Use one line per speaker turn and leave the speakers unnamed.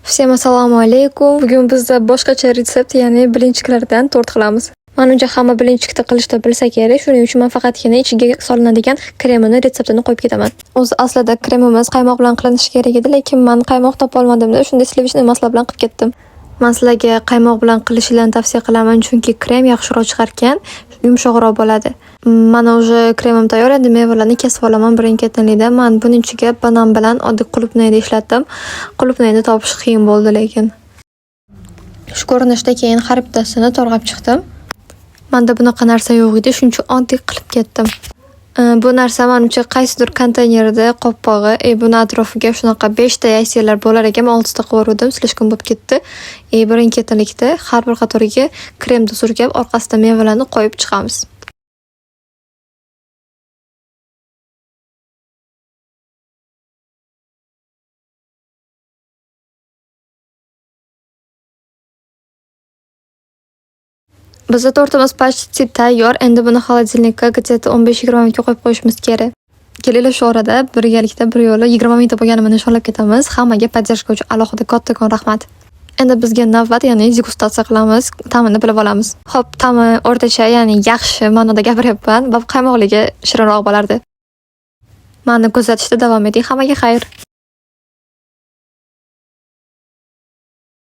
Всем assalomu alaykum. Bugun bizda boshqacha retsept, ya'ni bilinchiklardan tort qilamiz. Menimcha hamma bilinchikni qilishni bilsa kerak. Shuning uchun men faqatgina ichiga solinadigan kremini retseptini qo'yib ketaman. O'zi aslida kremimiz qaymoq bilan qilinishi kerak edi, lekin men qaymoq topa olmadim-da, shunday slivichniy masala bilan qilib ketdim. Men sizlarga qaymoq bilan qilishinglarni tavsiya qilaman, chunki krem yaxshiroq chiqarkan, yumshoqroq bo'ladi. Mana уже kremim tayyor, endi mevalarni kesib olaman birin-ketinlikda. Men buning ichiga banan bilan oddiy qulupnayni ishlatdim. Qulupnayni topish qiyin bo'ldi lekin. Shu ko'rinishda keyin har bittasini to'g'rab chiqdim. Menda bunaqa narsa yo'q edi, shuning uchun oddiy qilib ketdim. Bu narsa menimcha qaysidir konteynerda qoppog'i, buni atrofiga shunaqa 5 ta yayselar bo'lar ekan, 6 ta qilib silishgan bo'lib ketdi. Birin-ketinlikda har bir qatoriga kremni surkab, orqasidan mevalarni qo'yib chiqamiz. Bizda tortimiz почти tayyor. Endi buni xolodilnikka где-то 15-20 minutga qo'yib qo'yishimiz kerak. Kelinglar shu orada birgalikda bir yo'li 20 minutda bo'lganini nishonlab ketamiz. Hammaga поддержка uchun alohida kattakon rahmat. Endi bizga navbat, ya'ni degustatsiya qilamiz, ta'mini bilib olamiz. Xo'p, ta'mi o'rtacha, ya'ni yaxshi ma'noda gapiryapman va qaymoqligi shirinroq bo'lardi. Meni kuzatishda davom eting. Hammaga xayr.